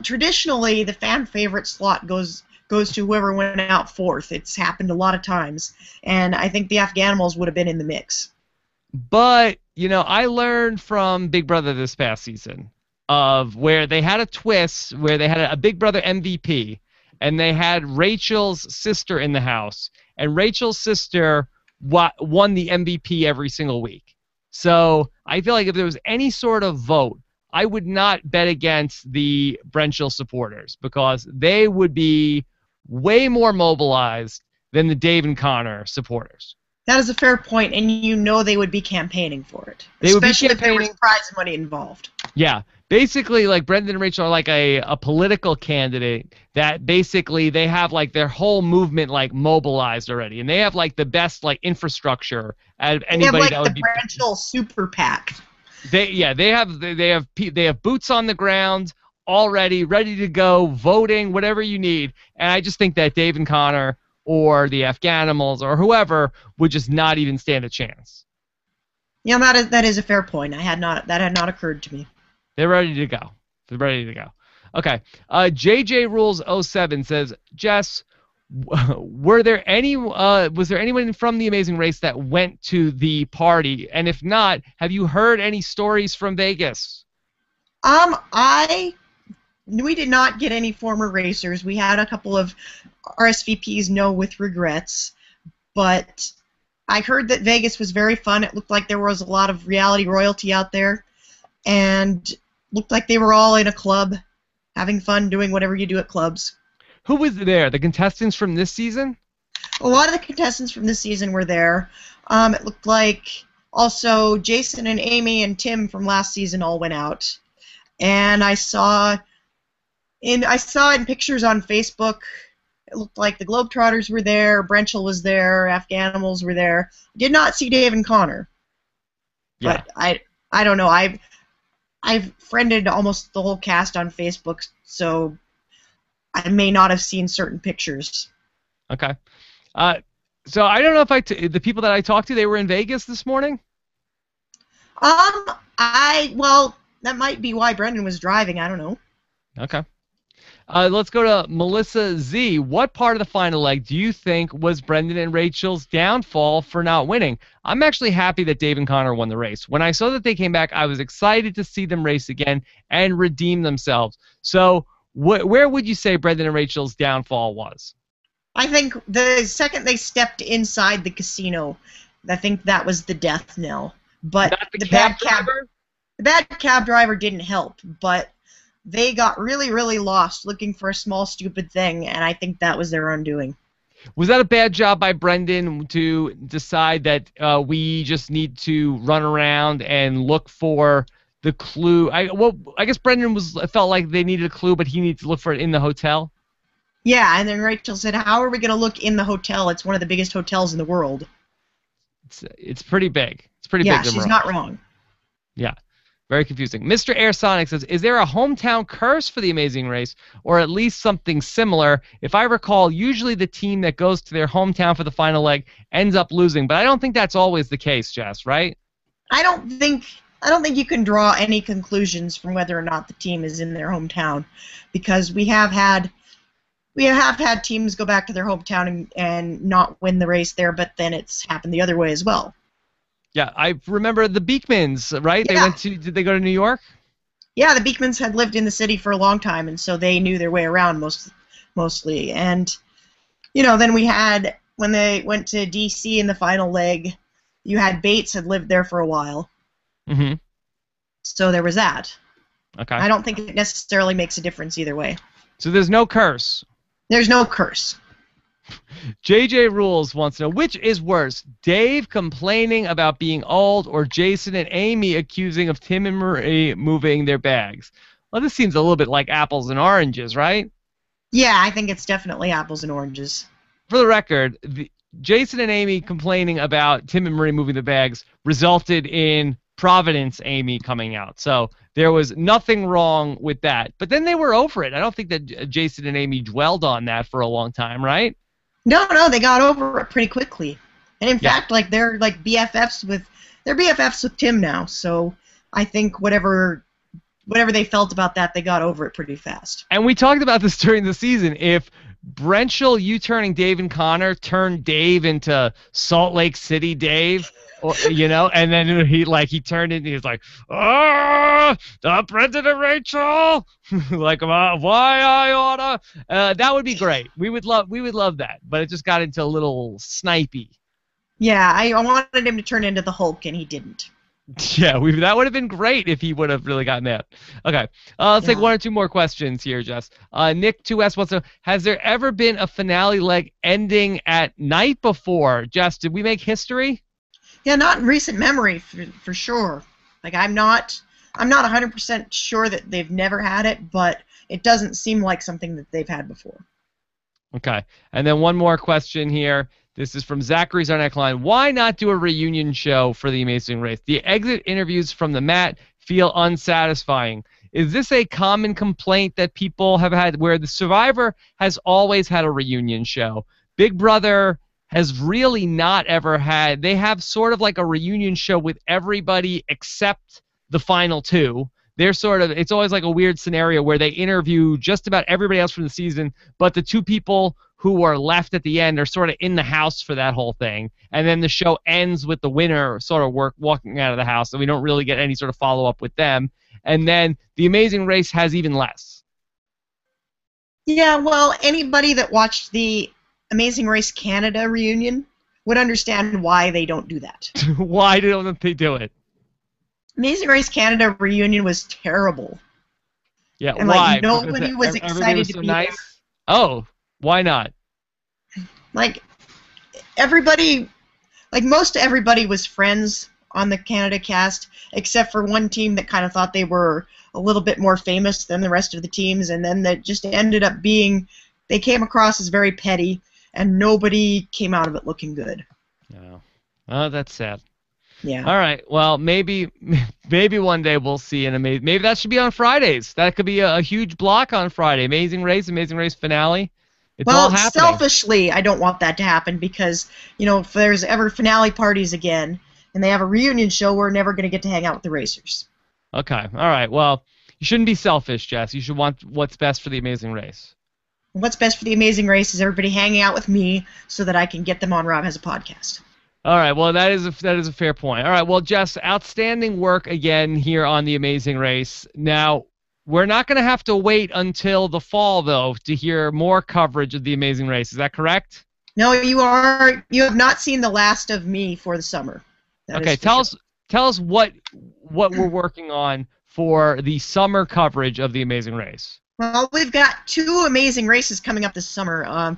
Traditionally, the fan favorite slot goes to whoever went out fourth. It's happened a lot of times, and I think the Afghanimals would have been in the mix. But, I learned from Big Brother this past season of where they had a twist, where they had a Big Brother MVP, and they had Rachel's sister in the house, and Rachel's sister won the MVP every single week. So I feel like if there was any sort of vote, I would not bet against the Brenchel supporters, because they would be way more mobilized than the Dave and Connor supporters. That is a fair point, and they would be campaigning for it. They would be especially if there was campaigning- prize money involved. Yeah, Basically, like Brendan and Rachel are like a political candidate that basically they have like their whole movement like mobilized already, and they have like the best like infrastructure out of They have anybody like that the would be. Branchel super PAC. They have boots on the ground already, ready to go, voting, whatever you need. And I just think that Dave and Connor or the Afghanimals or whoever would just not even stand a chance. Yeah, that is a fair point. That had not occurred to me. They're ready to go. They're ready to go. Okay. JJ Rules 07 says, Jess, was there anyone from The Amazing Race that went to the party? And if not, have you heard any stories from Vegas? We did not get any former racers. We had a couple of RSVPs no with regrets, but I heard that Vegas was very fun. It looked like there was a lot of reality royalty out there, and looked like they were all in a club, having fun, doing whatever you do at clubs. Who was there? The contestants from this season? A lot of the contestants from this season were there. It looked like also Jason and Amy and Tim from last season all went out. And I saw in pictures on Facebook, it looked like the Globetrotters were there, Brenchel was there, Afghanimals were there. I did not see Dave and Connor. Yeah. But I don't know. I've friended almost the whole cast on Facebook, so I may not have seen certain pictures. Okay. So I don't know if the people that I talked to, they were in Vegas this morning? Well, that might be why Brendan was driving. I don't know. Okay. Let's go to Melissa Z. What part of the final leg do you think was Brendan and Rachel's downfall for not winning? I'm actually happy that Dave and Connor won the race. When I saw that they came back, I was excited to see them race again and redeem themselves. So where would you say Brendan and Rachel's downfall was? I think the second they stepped inside the casino, I think that was the death knell. But the bad cab driver didn't help, but they got really, really lost looking for a small, stupid thing, and I think that was their undoing. Was that a bad job by Brendan to decide that we just need to run around and look for the clue? I guess Brendan felt like they needed a clue, but he needed to look for it in the hotel. Yeah, and then Rachel said, "How are we going to look in the hotel? It's one of the biggest hotels in the world." It's pretty big. It's pretty big. Yeah, she's not wrong. Yeah. Very confusing. Mr. Air Sonic says, is there a hometown curse for the Amazing Race, or at least something similar? If I recall, usually the team that goes to their hometown for the final leg ends up losing, but I don't think that's always the case, Jess, right? I don't think you can draw any conclusions from whether or not the team is in their hometown, because we have had teams go back to their hometown and not win the race there, but then it's happened the other way as well. Yeah, I remember the Beekmans, right? Yeah. Did they go to New York? Yeah, the Beekmans had lived in the city for a long time, and so they knew their way around mostly. And, then we had, when they went to D.C. in the final leg, you had Bates had lived there for a while. Mm-hmm. So there was that. Okay. I don't think it necessarily makes a difference either way. So there's no curse? There's no curse. JJ Rules wants to know, which is worse, Dave complaining about being old or Jason and Amy accusing of Tim and Marie moving their bags? Well, this seems a little bit like apples and oranges, right? Yeah, I think it's definitely apples and oranges. For the record, Jason and Amy complaining about Tim and Marie moving the bags resulted in Providence Amy coming out. So there was nothing wrong with that. But then they were over it. I don't think that Jason and Amy dwelled on that for a long time, right? No, they got over it pretty quickly. And in fact, they're BFFs with Tim now. So I think whatever they felt about that, they got over it pretty fast. And we talked about this during the season. If Brenchel U-turning Dave and Connor turned Dave into Salt Lake City Dave, and then he turned into, he was like, Brendan and Rachel, like, why I oughta, that would be great. We would love that, but it just got into a little snipey. Yeah, I wanted him to turn into the Hulk, and he didn't. Yeah, that would have been great if he would have really gotten that. Okay, let's take one or two more questions here, Jess. Nick 2S wants to know, has there ever been a finale leg ending at night before? Jess, did we make history? Yeah, not in recent memory, for sure. Like, I'm not I'm not 100% sure that they've never had it, but it doesn't seem like something that they've had before. Okay. And then one more question here. This is from Zachary's on line. Why not do a reunion show for The Amazing Race? The exit interviews from the mat feel unsatisfying. Is this a common complaint that people have had where the Survivor has always had a reunion show? Big Brother has really not ever had. They have sort of like a reunion show with everybody except the final two. They're sort of, it's always like a weird scenario where they interview just about everybody else from the season, but the two people who are left at the end are sort of in the house for that whole thing. And then the show ends with the winner sort of walking out of the house, so we don't really get any sort of follow-up with them. And then The Amazing Race has even less. Yeah, well, anybody that watched the Amazing Race Canada reunion would understand why they don't do that. Why don't they do it? Amazing Race Canada reunion was terrible. Yeah, and why? Like nobody was excited was to so be nice? there. Oh, why not? Like everybody, like most everybody was friends on the Canada cast, except for one team that kind of thought they were a little bit more famous than the rest of the teams, and then that just ended up being, they came across as very petty, and nobody came out of it looking good. No. Oh, that's sad. Yeah. All right. Well, maybe one day we'll see an amazing. Maybe that should be on Fridays. That could be a huge block on Friday. Amazing Race finale. It's all happening. Selfishly, I don't want that to happen because, if there's ever finale parties again and they have a reunion show, we're never going to get to hang out with the racers. Okay. All right. Well, you shouldn't be selfish, Jess. You should want what's best for the Amazing Race. What's best for the Amazing Race is everybody hanging out with me so that I can get them on RHAP as a podcast. All right. Well, that is a fair point. All right. Well, Jess, outstanding work again here on The Amazing Race. Now, we're not going to have to wait until the fall, though, to hear more coverage of The Amazing Race. Is that correct? No, you are. You have not seen the last of me for the summer. Okay. Tell us what we're working on for the summer coverage of The Amazing Race. Well, we've got 2 amazing races coming up this summer.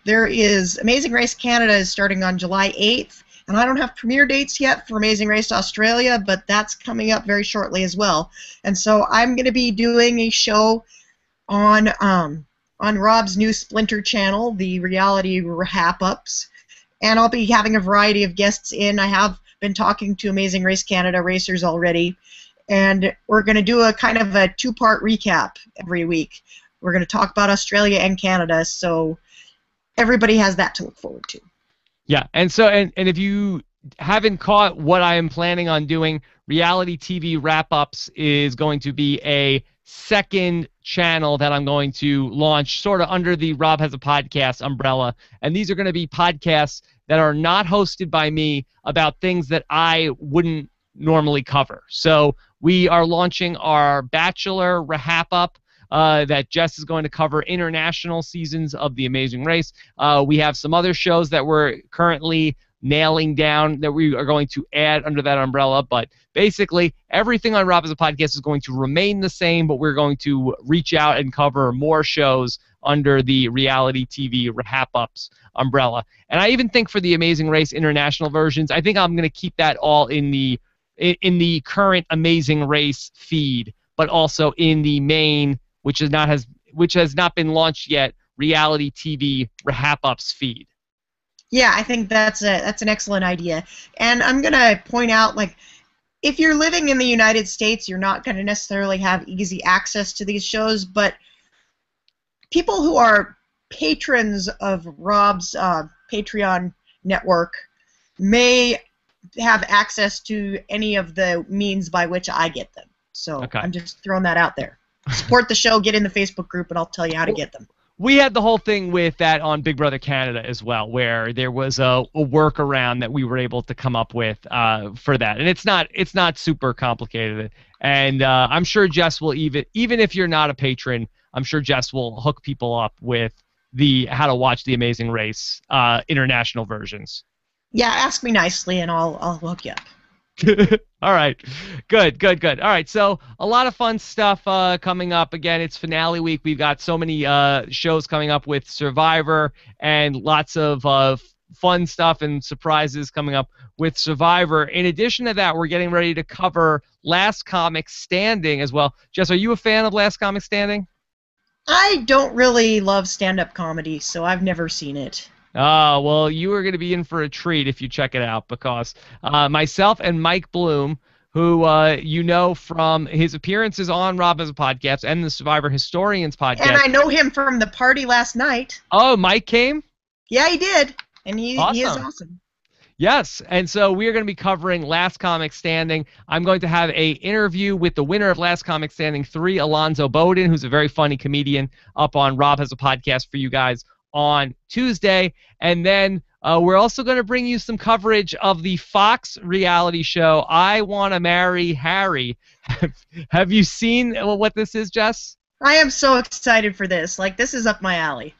There is Amazing Race Canada is starting on July 8th. And I don't have premiere dates yet for Amazing Race Australia, but that's coming up very shortly as well. And so I'm going to be doing a show on Rob's new Splinter channel, the reality RHAP-ups, and I'll be having a variety of guests in. I have been talking to Amazing Race Canada racers already, and we're going to do a kind of a 2-part recap every week. We're going to talk about Australia and Canada, so everybody has that to look forward to. Yeah, and so and if you haven't caught what I am planning on doing, reality TV wrap-ups is going to be a second channel that I'm going to launch sort of under the Rob Has a Podcast umbrella. And these are going to be podcasts that are not hosted by me about things that I wouldn't normally cover. So we are launching our Bachelor RHAP-up. That Jess is going to cover international seasons of The Amazing Race. We have some other shows that we're currently nailing down that we are going to add under that umbrella. But basically, everything on Rob as a Podcast is going to remain the same, but we're going to reach out and cover more shows under the reality TV RHAP-ups umbrella. And I even think for the Amazing Race international versions, I think I'm going to keep that all in the current Amazing Race feed, but also in the main, which has not been launched yet, reality TV RHAP-ups feed. Yeah, I think that's an excellent idea. And I'm going to point out, like, if you're living in the United States, you're not going to necessarily have easy access to these shows, but people who are patrons of Rob's Patreon network may have access to any of the means by which I get them. So okay. I'm just throwing that out there. Support the show, get in the Facebook group, and I'll tell you how to get them. We had the whole thing with that on Big Brother Canada as well, where there was a workaround that we were able to come up with for that, and it's not super complicated. And I'm sure Jess will even if you're not a patron, I'm sure Jess will hook people up with the how to watch the Amazing Race international versions. Yeah, ask me nicely, and I'll hook you up. All right. Good. All right. So a lot of fun stuff coming up. Again, it's finale week. We've got so many shows coming up with Survivor and lots of fun stuff and surprises coming up with Survivor. In addition to that, we're getting ready to cover Last Comic Standing as well. Jess, are you a fan of Last Comic Standing? I don't really love stand-up comedy, so I've never seen it. Well, you are going to be in for a treat if you check it out, because myself and Mike Bloom, who you know from his appearances on Rob Has a Podcast and the Survivor Historians podcast. And I know him from the party last night. Oh, Mike came? Yeah, he did. And he is awesome. Yes, and so we are going to be covering Last Comic Standing. I'm going to have a interview with the winner of Last Comic Standing 3, Alonzo Bowden, who's a very funny comedian, up on Rob Has a Podcast for you guys on Tuesday. And then we're also going to bring you some coverage of the Fox reality show, I Want to Marry Harry. Have you seen what this is, Jess? I am so excited for this. Like, this is up my alley.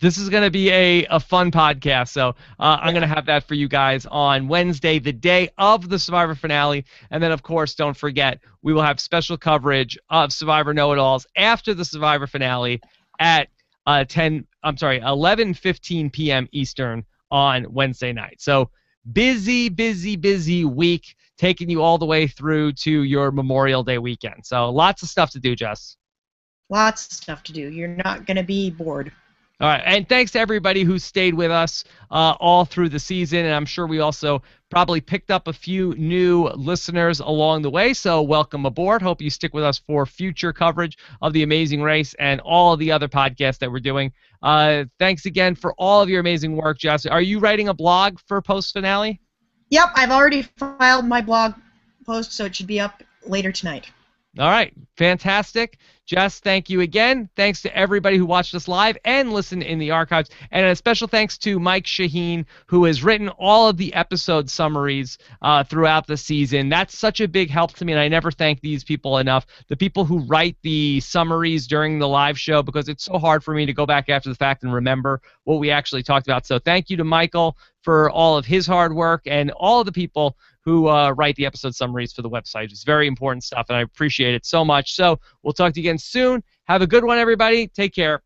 This is going to be a fun podcast, so I'm going to have that for you guys on Wednesday, the day of the Survivor finale. And then, of course, don't forget, we will have special coverage of Survivor Know-It-Alls after the Survivor finale at 11:15 p.m. Eastern on Wednesday night. So busy, busy, busy week, taking you all the way through to your Memorial Day weekend. So lots of stuff to do, Jess. Lots of stuff to do. You're not going to be bored. All right, and thanks to everybody who stayed with us all through the season, and I'm sure we also probably picked up a few new listeners along the way, so welcome aboard. Hope you stick with us for future coverage of The Amazing Race and all of the other podcasts that we're doing. Thanks again for all of your amazing work, Jess. Are you writing a blog for post-finale? Yep, I've already filed my blog post, so it should be up later tonight. All right, fantastic. Jess, thank you again. Thanks to everybody who watched us live and listened in the archives. And a special thanks to Mike Shaheen, who has written all of the episode summaries throughout the season. That's such a big help to me, and I never thank these people enough. The people who write the summaries during the live show, because it's so hard for me to go back after the fact and remember what we actually talked about. So thank you to Michael for all of his hard work, and all of the people who write the episode summaries for the website. It's very important stuff, and I appreciate it so much. So we'll talk to you again soon. Have a good one, everybody. Take care.